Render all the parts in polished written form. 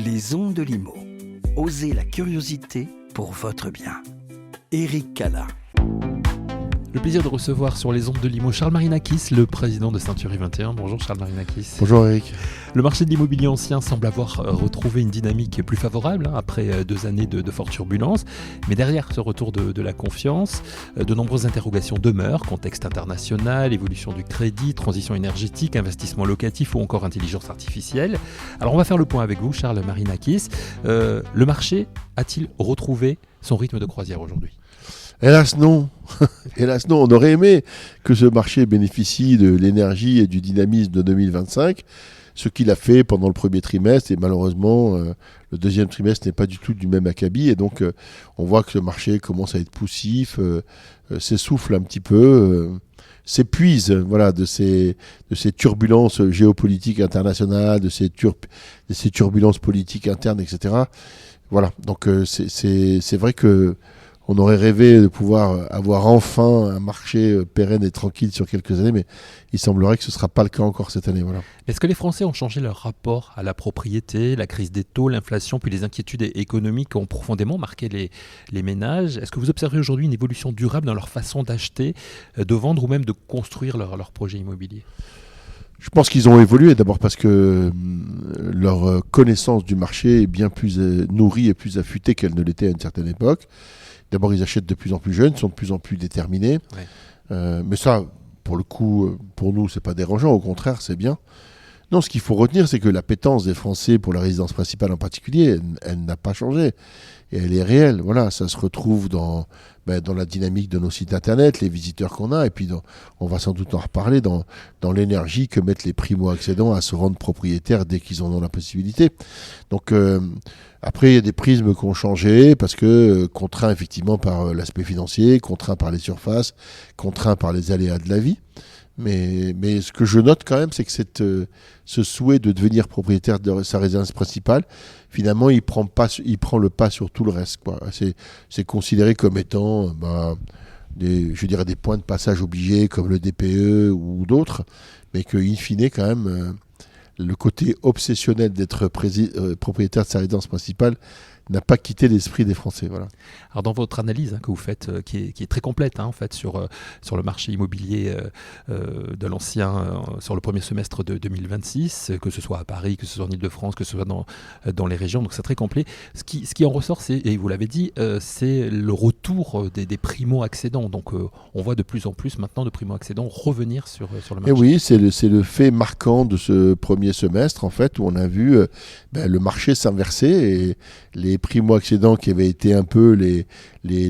Les ondes de Limo. Osez la curiosité pour votre bien. Éric Cala. Le plaisir de recevoir sur les ondes de Limo Charles Marinakis, le président de Century 21. Bonjour Charles Marinakis. Bonjour Eric. Le marché de l'immobilier ancien semble avoir retrouvé une dynamique plus favorable après 2 années de fortes turbulences. Mais derrière ce retour de la confiance, de nombreuses interrogations demeurent. Contexte international, évolution du crédit, transition énergétique, investissement locatif ou encore intelligence artificielle. Alors on va faire le point avec vous Charles Marinakis. Le marché a-t-il retrouvé son rythme de croisière aujourd'hui ? Hélas non. Hélas non, on aurait aimé que ce marché bénéficie de l'énergie et du dynamisme de 2025, ce qu'il a fait pendant le premier trimestre, et malheureusement le deuxième trimestre n'est pas du tout du même acabit, et donc on voit que le marché commence à être poussif, s'essouffle un petit peu, s'épuise de ces turbulences géopolitiques internationales, de ces turbulences politiques internes, etc. Voilà, donc c'est vrai que on aurait rêvé de pouvoir avoir enfin un marché pérenne et tranquille sur quelques années, mais il semblerait que ce ne sera pas le cas encore cette année. Voilà. Est-ce que les Français ont changé leur rapport à la propriété, la crise des taux, l'inflation, puis les inquiétudes économiques ont profondément marqué les ménages ? Est-ce que vous observez aujourd'hui une évolution durable dans leur façon d'acheter, de vendre ou même de construire leur projet immobilier ? Je pense qu'ils ont évolué d'abord parce que leur connaissance du marché est bien plus nourrie et plus affûtée qu'elle ne l'était à une certaine époque. D'abord, ils achètent de plus en plus jeunes, sont de plus en plus déterminés. Ouais. Mais ça, pour le coup, pour nous, c'est pas dérangeant. Au contraire, c'est bien. Non, ce qu'il faut retenir, c'est que l'appétence des Français pour la résidence principale en particulier, elle n'a pas changé. Et elle est réelle. Voilà, ça se retrouve dans la dynamique de nos sites internet, les visiteurs qu'on a, et puis on va sans doute en reparler, dans l'énergie que mettent les primo-accédants à se rendre propriétaires dès qu'ils en ont la possibilité. Donc après, il y a des prismes qui ont changé parce que contraints effectivement par l'aspect financier, contraints par les surfaces, contraints par les aléas de la vie. Mais ce que je note quand même, c'est que ce souhait de devenir propriétaire de sa résidence principale, finalement, il prend le pas sur tout le reste, quoi. C'est considéré comme étant des points de passage obligés comme le DPE ou d'autres, mais qu'in fine, quand même, le côté obsessionnel d'être propriétaire de sa résidence principale n'a pas quitté l'esprit des Français. Voilà. Alors dans votre analyse que vous faites, qui est très complète en fait, sur le marché immobilier de l'ancien, sur le premier semestre de 2026, que ce soit à Paris, que ce soit en Ile-de-France, que ce soit dans les régions, donc c'est très complet. Ce qui en ressort, et vous l'avez dit, c'est le retour des primo-accédants. Donc on voit de plus en plus maintenant de primo-accédants revenir sur le marché. Et oui, c'est le fait marquant de ce premier semestre, en fait, où on a vu le marché s'inverser et les primo-accédants qui avaient été un peu les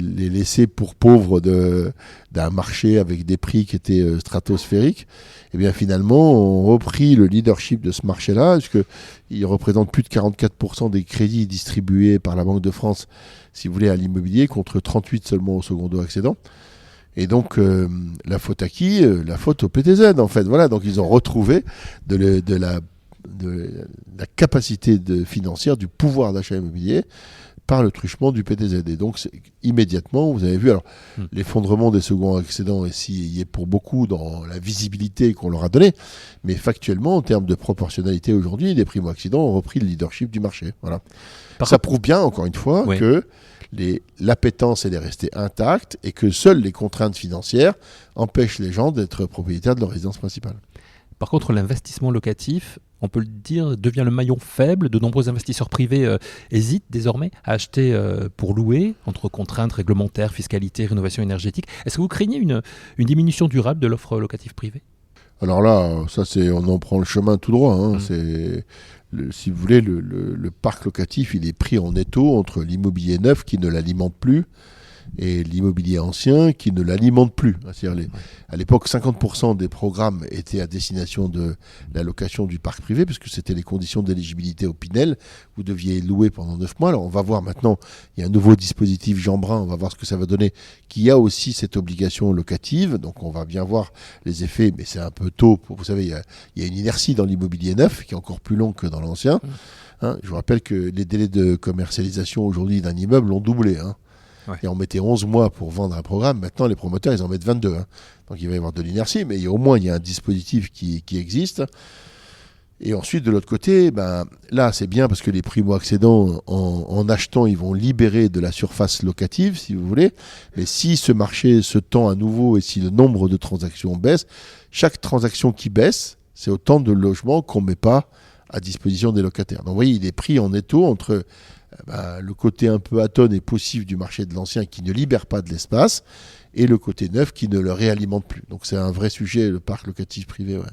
laissés pour pauvres d'un marché avec des prix qui étaient stratosphériques, et bien finalement ont repris le leadership de ce marché-là, puisqu'ils représentent plus de 44% des crédits distribués par la Banque de France, si vous voulez, à l'immobilier, contre 38% seulement aux secondo-accédants. Et donc, la faute à qui ? La faute au PTZ, en fait. Voilà, donc ils ont retrouvé de la capacité financière, du pouvoir d'achat immobilier par le truchement du PTZ. Et donc, immédiatement, vous avez vu, alors, l'effondrement des seconds accédants y est pour beaucoup dans la visibilité qu'on leur a donnée, mais factuellement, en termes de proportionnalité aujourd'hui, les primo-accédants ont repris le leadership du marché. Voilà. Ça prouve bien, encore une fois, que l'appétence elle est restée intacte et que seules les contraintes financières empêchent les gens d'être propriétaires de leur résidence principale. Par contre, l'investissement locatif, on peut le dire, devient le maillon faible. De nombreux investisseurs privés hésitent désormais à acheter pour louer, entre contraintes réglementaires, fiscalité, rénovation énergétique. Est-ce que vous craignez une diminution durable de l'offre locative privée ? Alors là, on en prend le chemin tout droit. Si vous voulez, le parc locatif, il est pris en étau entre l'immobilier neuf qui ne l'alimente plus et l'immobilier ancien qui ne l'alimente plus. C'est-à-dire à l'époque, 50% des programmes étaient à destination de la location du parc privé, puisque c'était les conditions d'éligibilité au Pinel. Vous deviez louer pendant 9 mois. Alors on va voir maintenant, il y a un nouveau dispositif Jeanbrun, on va voir ce que ça va donner, qui a aussi cette obligation locative. Donc on va bien voir les effets, mais c'est un peu tôt. Vous savez, il y a une inertie dans l'immobilier neuf qui est encore plus longue que dans l'ancien. Je vous rappelle que les délais de commercialisation aujourd'hui d'un immeuble ont doublé. Ouais. Et on mettait 11 mois pour vendre un programme. Maintenant, les promoteurs, ils en mettent 22. Donc, il va y avoir de l'inertie, mais au moins, il y a un dispositif qui existe. Et ensuite, de l'autre côté, là, c'est bien parce que les primo-accédants, en achetant, ils vont libérer de la surface locative, si vous voulez. Mais si ce marché se tend à nouveau et si le nombre de transactions baisse, chaque transaction qui baisse, c'est autant de logements qu'on ne met pas à disposition des locataires. Donc, vous voyez, il est pris en étau entre le côté un peu atone et poussif du marché de l'ancien qui ne libère pas de l'espace et le côté neuf qui ne le réalimente plus. Donc, c'est un vrai sujet, le parc locatif privé, ouais.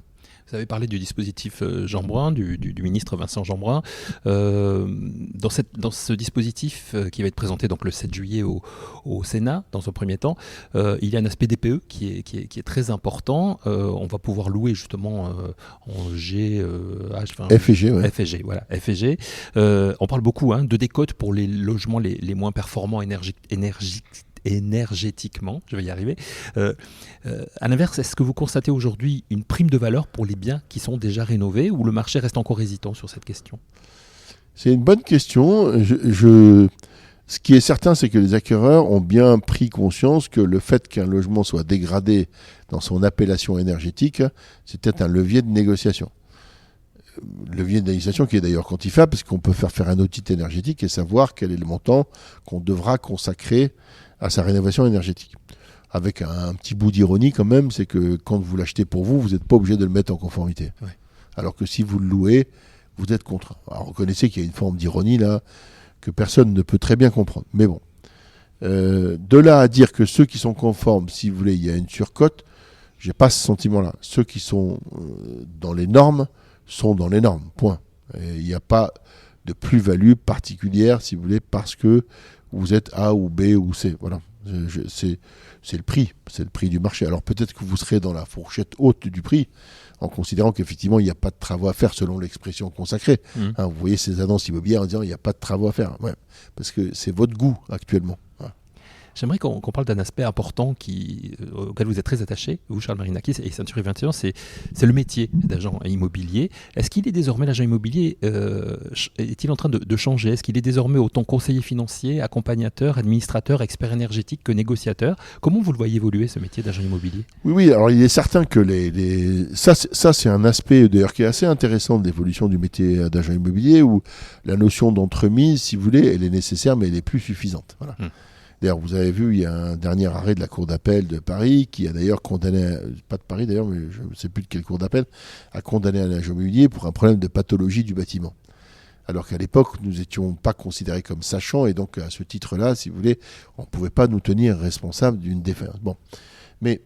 Vous avez parlé du dispositif Jeanbrun, du ministre Vincent Jeanbrun. Dans ce dispositif qui va être présenté donc, le 7 juillet au Sénat, dans un premier temps, il y a un aspect DPE qui est très important. On va pouvoir louer justement en G, H, F et G, ouais. F et G, voilà, F et G. On parle beaucoup de décote pour les logements les moins performants énergétiquement, je vais y arriver. À l'inverse, est-ce que vous constatez aujourd'hui une prime de valeur pour les biens qui sont déjà rénovés ou le marché reste encore hésitant sur cette question ? C'est une bonne question. Ce qui est certain, c'est que les acquéreurs ont bien pris conscience que le fait qu'un logement soit dégradé dans son appellation énergétique, c'est peut-être un levier de négociation. Levier de négociation qui est d'ailleurs quantifiable parce qu'on peut faire un audit énergétique et savoir quel est le montant qu'on devra consacrer à sa rénovation énergétique. Avec un petit bout d'ironie quand même, c'est que quand vous l'achetez pour vous, vous n'êtes pas obligé de le mettre en conformité. Ouais. Alors que si vous le louez, vous êtes contraint. Alors reconnaissez qu'il y a une forme d'ironie là que personne ne peut très bien comprendre. Mais bon, de là à dire que ceux qui sont conformes, si vous voulez, il y a une surcote, j'ai pas ce sentiment-là. Ceux qui sont dans les normes sont dans les normes, point. Il n'y a pas de plus-value particulière, si vous voulez, parce que vous êtes A ou B ou C. Voilà. C'est le prix du marché. Alors peut-être que vous serez dans la fourchette haute du prix, en considérant qu'effectivement, il n'y a pas de travaux à faire selon l'expression consacrée. Vous voyez ces annonces immobilières en disant il n'y a pas de travaux à faire. Ouais, parce que c'est votre goût actuellement. Voilà. J'aimerais qu'on parle d'un aspect important auquel vous êtes très attaché, vous Charles Marinakis et Century 21, c'est le métier d'agent immobilier. Est-ce qu'il est désormais, l'agent immobilier, est-il en train de changer ? Est-ce qu'il est désormais autant conseiller financier, accompagnateur, administrateur, expert énergétique que négociateur ? Comment vous le voyez évoluer ce métier d'agent immobilier ? Oui, alors il est certain que ça c'est un aspect d'ailleurs qui est assez intéressant de l'évolution du métier d'agent immobilier où la notion d'entremise, si vous voulez, elle est nécessaire mais elle n'est plus suffisante. Voilà. D'ailleurs, vous avez vu, il y a un dernier arrêt de la Cour d'appel de Paris qui a d'ailleurs condamné, pas de Paris d'ailleurs, mais je ne sais plus de quelle Cour d'appel, a condamné un agent immobilier pour un problème de pathologie du bâtiment. Alors qu'à l'époque, nous n'étions pas considérés comme sachants et donc à ce titre-là, si vous voulez, on ne pouvait pas nous tenir responsables d'une défaillance. Bon, mais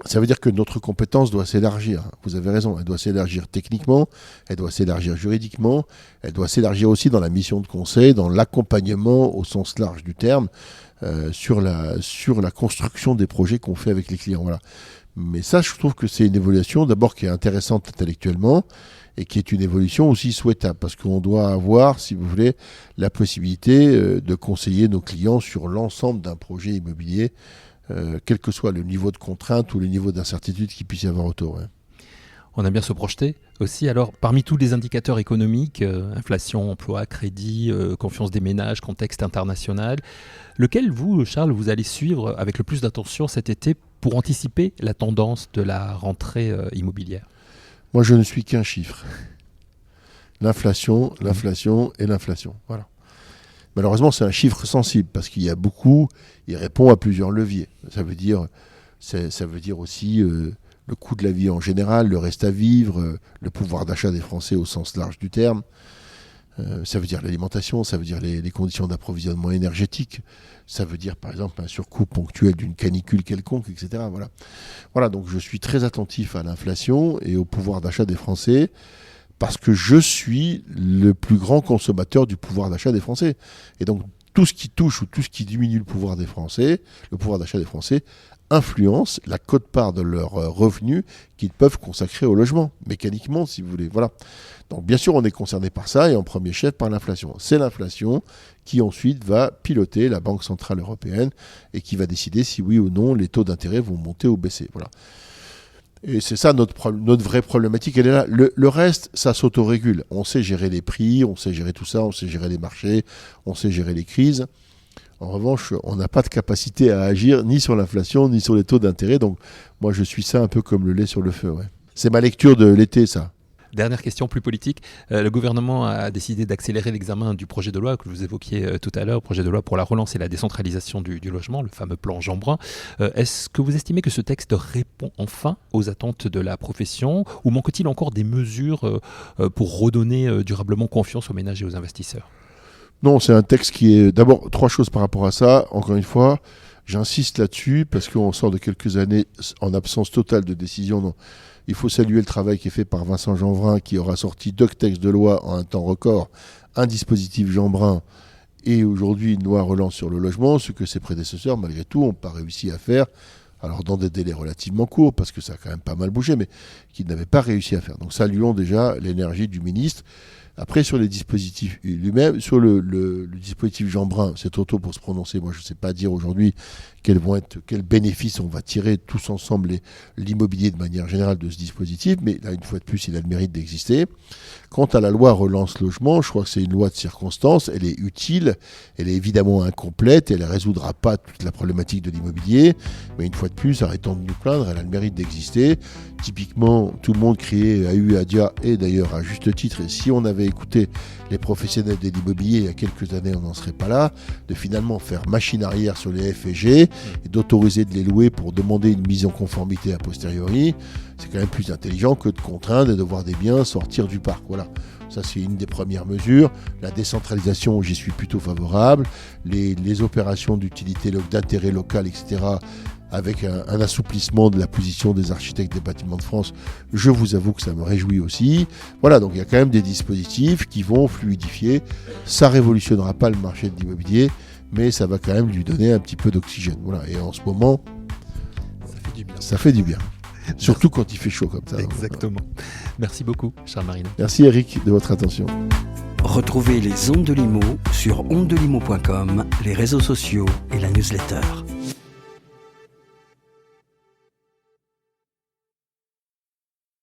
ça veut dire que notre compétence doit s'élargir. Vous avez raison, elle doit s'élargir techniquement, elle doit s'élargir juridiquement, elle doit s'élargir aussi dans la mission de conseil, dans l'accompagnement au sens large du terme, sur la construction des projets qu'on fait avec les clients. Voilà. Mais ça, je trouve que c'est une évolution d'abord qui est intéressante intellectuellement et qui est une évolution aussi souhaitable parce qu'on doit avoir, si vous voulez, la possibilité de conseiller nos clients sur l'ensemble d'un projet immobilier, quel que soit le niveau de contrainte ou le niveau d'incertitude qu'il puisse y avoir autour. Ouais. On aime bien se projeter aussi. Alors, parmi tous les indicateurs économiques, inflation, emploi, crédit, confiance des ménages, contexte international, lequel vous, Charles, vous allez suivre avec le plus d'attention cet été pour anticiper la tendance de la rentrée immobilière ? Moi, je ne suis qu'un chiffre. L'inflation et l'inflation. Voilà. Malheureusement, c'est un chiffre sensible parce qu'il y a beaucoup, il répond à plusieurs leviers. Ça veut dire aussi le coût de la vie en général, le reste à vivre, le pouvoir d'achat des Français au sens large du terme. Ça veut dire l'alimentation, ça veut dire les conditions d'approvisionnement énergétique, ça veut dire par exemple un surcoût ponctuel d'une canicule quelconque, etc. Voilà, donc je suis très attentif à l'inflation et au pouvoir d'achat des Français. Parce que je suis le plus grand consommateur du pouvoir d'achat des Français. Et donc, tout ce qui touche ou tout ce qui diminue le pouvoir d'achat des Français, influence la quote-part de leurs revenus qu'ils peuvent consacrer au logement, mécaniquement, si vous voulez. Voilà. Donc, bien sûr, on est concerné par ça et en premier chef par l'inflation. C'est l'inflation qui ensuite va piloter la Banque Centrale Européenne et qui va décider si oui ou non les taux d'intérêt vont monter ou baisser. Voilà. Et c'est ça notre vraie problématique, elle est là. Le reste, ça s'autorégule. On sait gérer les prix, on sait gérer tout ça, on sait gérer les marchés, on sait gérer les crises. En revanche, on n'a pas de capacité à agir ni sur l'inflation, ni sur les taux d'intérêt. Donc moi, je suis ça un peu comme le lait sur le feu. Ouais. C'est ma lecture de l'été, ça. Dernière question plus politique. Le gouvernement a décidé d'accélérer l'examen du projet de loi que vous évoquiez tout à l'heure, projet de loi pour la relance et la décentralisation du logement, le fameux plan Jeanbrun. Est-ce que vous estimez que ce texte répond enfin aux attentes de la profession ou manque-t-il encore des mesures pour redonner durablement confiance aux ménages et aux investisseurs ? Non, c'est un texte qui est... D'abord, 3 choses par rapport à ça. Encore une fois, j'insiste là-dessus parce qu'on sort de quelques années en absence totale de décision. Non. Il faut saluer le travail qui est fait par Vincent Jeanbrun qui aura sorti 2 textes de loi en un temps record, un dispositif Jeanbrun et aujourd'hui une loi relance sur le logement, ce que ses prédécesseurs, malgré tout, n'ont pas réussi à faire. Alors dans des délais relativement courts, parce que ça a quand même pas mal bougé, mais qu'ils n'avaient pas réussi à faire. Donc saluons déjà l'énergie du ministre. Après, sur les dispositifs lui-même, sur le dispositif Jeanbrun, c'est trop tôt pour se prononcer. Moi, je ne sais pas dire aujourd'hui quels bénéfices on va tirer tous ensemble l'immobilier de manière générale de ce dispositif. Mais là, une fois de plus, il a le mérite d'exister. Quant à la loi relance logement, je crois que c'est une loi de circonstance. Elle est utile. Elle est évidemment incomplète. Elle ne résoudra pas toute la problématique de l'immobilier. Mais une fois de plus, arrêtons de nous plaindre. Elle a le mérite d'exister. Typiquement, tout le monde criait à U, à Dia, et d'ailleurs à juste titre. Et si on avait écouté les professionnels de l'immobilier il y a quelques années, on n'en serait pas là, de finalement faire machine arrière sur les F et G et d'autoriser de les louer pour demander une mise en conformité a posteriori, c'est quand même plus intelligent que de contraindre et de voir des biens sortir du parc. Voilà. Ça, c'est une des premières mesures. La décentralisation, j'y suis plutôt favorable. Les opérations d'utilité, d'intérêt local, etc., avec un assouplissement de la position des architectes des bâtiments de France, je vous avoue que ça me réjouit aussi. Voilà, donc il y a quand même des dispositifs qui vont fluidifier. Ça ne révolutionnera pas le marché de l'immobilier, mais ça va quand même lui donner un petit peu d'oxygène. Voilà, et en ce moment, ça fait du bien. Ça fait du bien. Surtout quand il fait chaud comme ça. Exactement. Merci beaucoup, Charles Marinet. Merci Eric de votre attention. Retrouvez les Ondes de Limo sur ondedelimo.com, les réseaux sociaux et la newsletter.